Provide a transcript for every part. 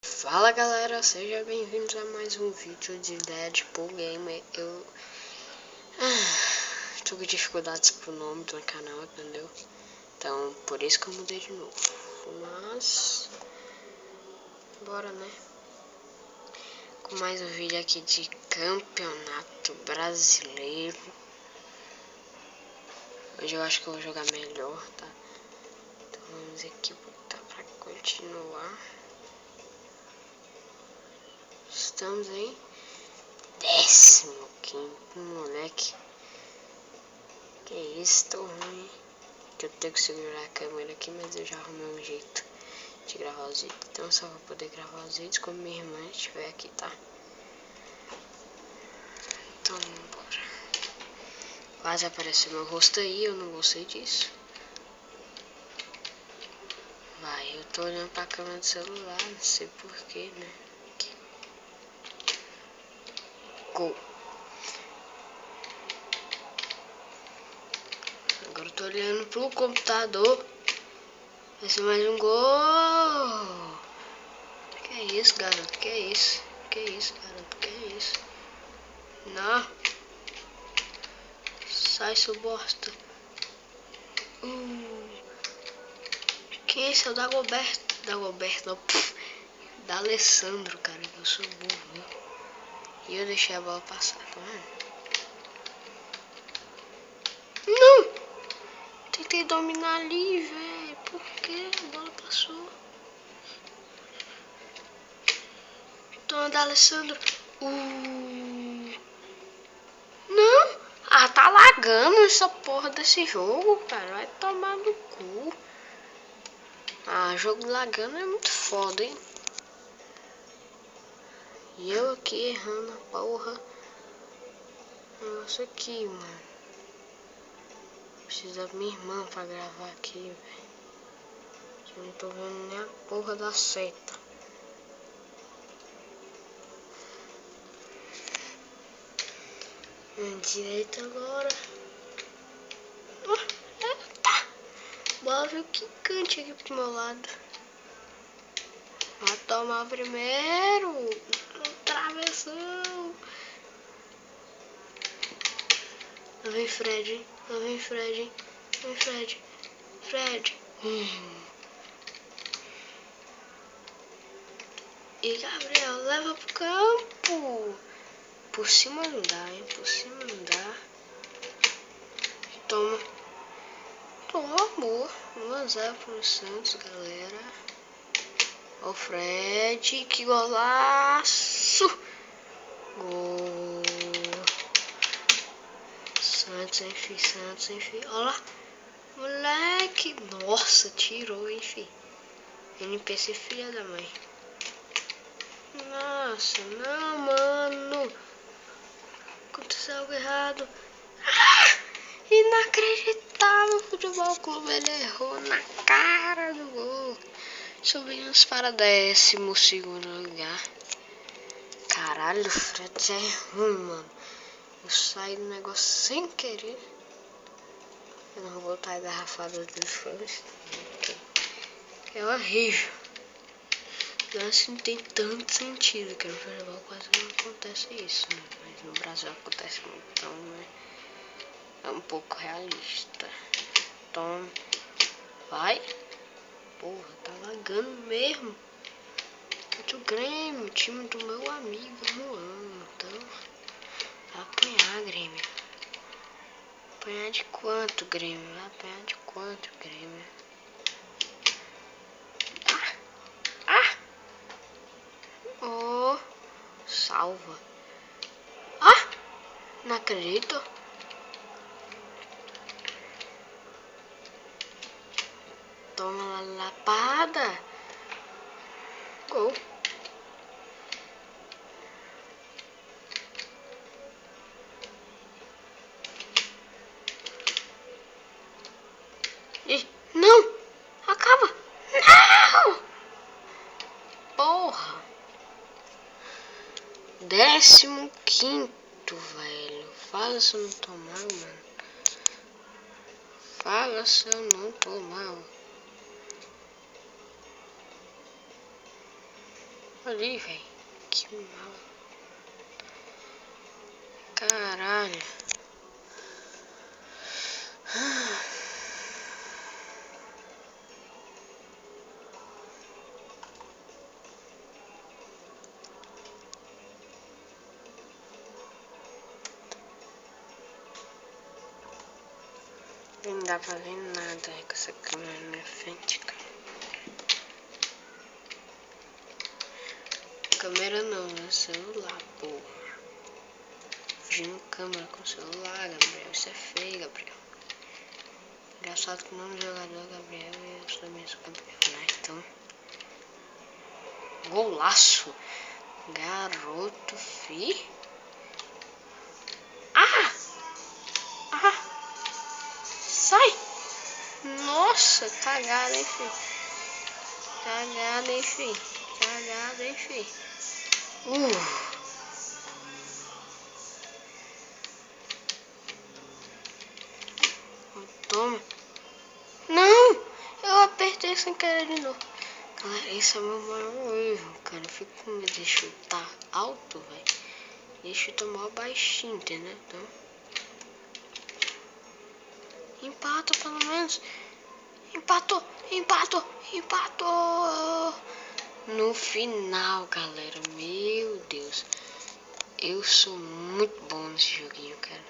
Fala galera, sejam bem-vindos a mais um vídeo de Deadpool Gamer. Eu tô com dificuldades com o nome do canal, entendeu? Então, por isso que eu mudei de novo. Mas, bora né? Com mais um vídeo aqui de Campeonato Brasileiro. Hoje eu acho que eu vou jogar melhor, tá? Então vamos aqui botar pra continuar. Estamos em 15º, moleque. Que isso, tô ruim. Que eu tenho que segurar a câmera aqui, mas eu já arrumei um jeito de gravar os vídeos. Então só vou poder gravar os vídeos quando minha irmã estiver aqui, tá? Então bora. Quase apareceu meu rosto aí, eu não gostei disso. Vai, eu tô olhando pra câmera do celular, não sei porquê, né? Aqui. Gol. Agora eu tô olhando pro computador. Vai ser mais um gol. Que é isso, garoto? Que é isso? Que é isso, garoto? Que é isso? Não. Sai, seu bosta. Quem é esse? É o Dagoberto. Dagoberto, não. Da Alessandro, cara. Eu sou burro, viu? E eu deixei a bola passar, tá vendo? Não! Tentei dominar ali, velho. Por que a bola passou? Toma da Alessandro. Não! Ah, tá lagando essa porra desse jogo, cara. Vai tomar no cu. Ah, jogo lagando é muito foda, hein? E eu aqui errando a porra. Nossa, aqui, mano. Precisa da minha irmã pra gravar aqui, velho. Eu não tô vendo nem a porra da seta. Direita agora. Eita! Bola veio quicante aqui pro meu lado. Vai tomar primeiro. Travessão. Lá vem Fred, hein? Lá vem Fred, hein? Vem Fred. Fred. E Gabriel, leva pro campo. Por cima não dá, hein? Por cima não dá. Toma. Tomou. 1-0 pro Santos, galera. Ó o Fred, que golaço. Gol. Santos, enfim, Santos, enfim. Olha lá. Moleque. Nossa, tirou, enfim. NPC filha da mãe. Nossa, não, mano. Aconteceu algo errado. Inacreditável. O Futebol Clube, ele errou na cara do gol. Subimos para 12º lugar. Caralho, o Fred é ruim, mano. Eu saí do negócio sem querer. Eu não vou botar a garrafada dos fãs. Que é horrível. Nossa, não tem tanto sentido, que no futebol quase não acontece isso, né? Mas no Brasil acontece muito, então é um pouco realista. Então, vai. Porra, tá lagando mesmo. Muito Grêmio, time do meu amigo Luan. Então, vai apanhar, Grêmio. Apanhar de quanto, Grêmio? Vai apanhar de quanto, Grêmio? Oh, salva. Ah, não acredito. Toma uma lapada. Gol. Ih, não. Acaba. Não. Porra. 15º, velho. Fala se eu não tô mal, mano. Fala se eu não tô mal. Ali, velho. Que mal. Caralho. Não dá pra ver nada com essa câmera na minha frente, cara. Câmera não, é celular, porra. Fugindo câmera com celular, Gabriel. Isso é feio, Gabriel. Engraçado que o nome do jogador Gabriel e eu também sou Gabriel, né? Então. Golaço! Garoto, fi. Ah! Ah! Sai! Nossa, cagada, hein, fi. Cagada, hein, fi. Cagada, hein, fi. Toma. Não! Eu apertei sem querer de novo. Galera, esse é meu maior erro, cara. Eu fico com medo de chutar alto, velho. E chutar mal baixinho, entendeu? Então, empata pelo menos. Empatou, empatou, empatou. No final, galera. Meu Deus. Eu sou muito bom nesse joguinho, cara.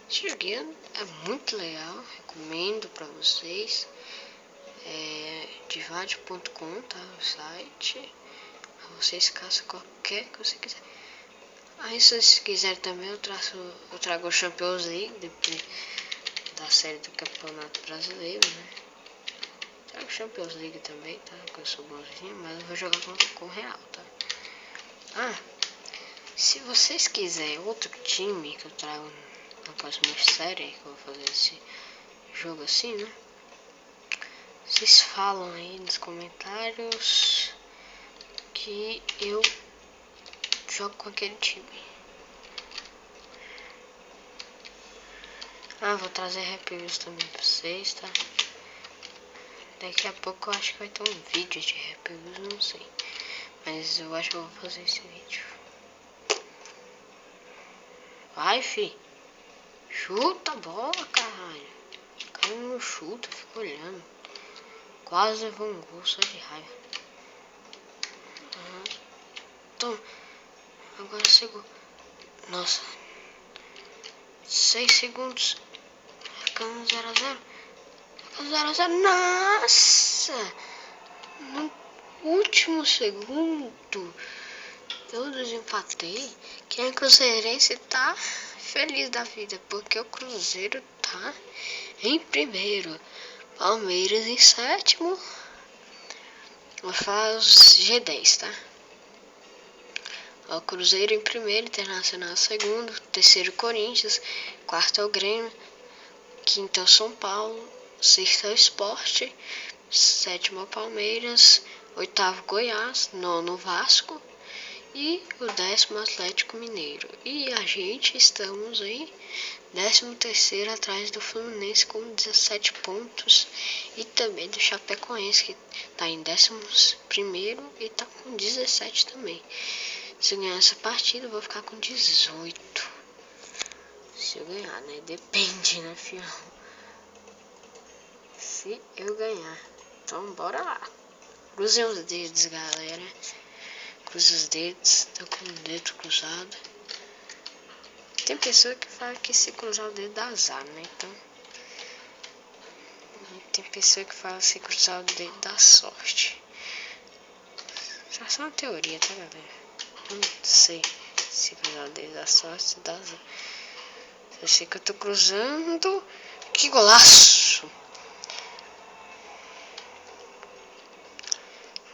Esse joguinho é muito legal. Recomendo pra vocês. É divide.com, tá? O site. Vocês caçam qualquer que você quiser. Aí se vocês quiserem também eu trago o Champions League depois da série do Campeonato Brasileiro, né? Trago o Champions League também, tá? Que eu sou bonzinho, mas eu vou jogar com o Real, tá? Ah, se vocês quiserem outro time que eu trago na próxima série, que eu vou fazer esse jogo assim, né? Vocês falam aí nos comentários que eu jogo com aquele time. Ah, vou trazer reviews também pra vocês, tá? Daqui a pouco eu acho que vai ter um vídeo de reviews, não sei. Mas eu acho que eu vou fazer esse vídeo. Vai, fi. Chuta a bola, caralho. O cara não chuta, fica olhando. Quase levou um gol só de raiva. Toma. Agora chegou. Nossa. 6 segundos. Ficando 0-0. Ficando 0-0. Nossa. No último segundo. Eu desempatei. Quem é cruzeirense tá feliz da vida. Porque o Cruzeiro tá em primeiro. Palmeiras em sétimo. Vou falar os G10, tá? O Cruzeiro em primeiro, Internacional em segundo, terceiro Corinthians, quarto é o Grêmio, quinto é o São Paulo, sexto é o Sport, sétimo é o Palmeiras, oitavo Goiás, nono Vasco e o 10º Atlético Mineiro. E a gente estamos em 13º atrás do Fluminense com 17 pontos e também do Chapecoense que está em 11º e está com 17 também. Se eu ganhar essa partida, eu vou ficar com 18. Se eu ganhar, né? Depende, né, fião? Se eu ganhar. Então, bora lá. Cruzem os dedos, galera. Cruza os dedos. Tô com o dedo cruzado. Tem pessoa que fala que se cruzar o dedo dá azar, né? Então... Tem pessoa que fala que se cruzar o dedo dá sorte. Só uma teoria, tá, galera? Não sei se cruzar o dedo da sorte dá azar. Eu sei que eu tô cruzando. Que golaço!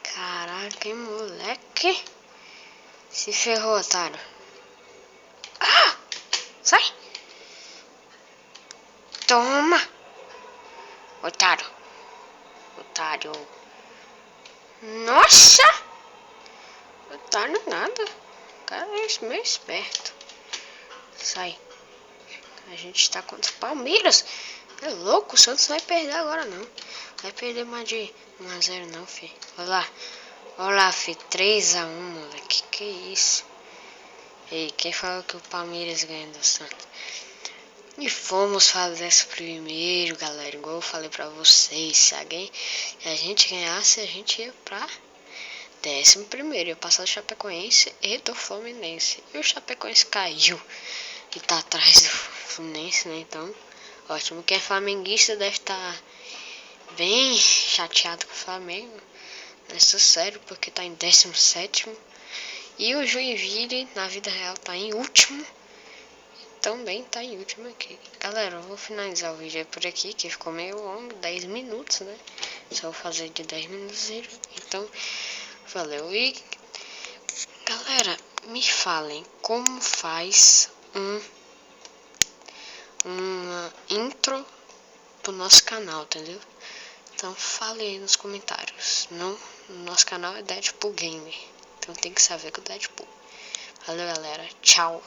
Caraca, hein, moleque? Se ferrou, otário. Ah! Sai! Toma! Otário. Otário. Nossa! Otário nada. O cara é meio esperto. Sai. A gente tá contra o Palmeiras. É louco, o Santos não vai perder agora não. Vai perder mais de 1-0 não, filho. Olha lá. Olá, fi, 3-1, moleque. Que isso? Ei, quem falou que o Palmeiras ganha do Santos? E fomos fazer esse primeiro, galera. Igual eu falei pra vocês. Se a gente ganhasse, a gente ia pra 11º. Ia passar do Chapecoense e do Fluminense. E o Chapecoense caiu. E tá atrás do Fluminense, né? Então, ótimo. Quem é flamenguista deve estar bem chateado com o Flamengo. Isso é sério, porque tá em 17º. E o Joinville, na vida real, tá em último. Também tá em último aqui. Galera, eu vou finalizar o vídeo por aqui, que ficou meio longo, 10 minutos, né? Só vou fazer de 10 minutos. Então, valeu. E, galera, me falem como faz uma intro pro nosso canal, entendeu? Então fale aí nos comentários. No nosso canal é Deadpool Gamer. Então tem que saber que o Deadpool. Valeu, galera. Tchau.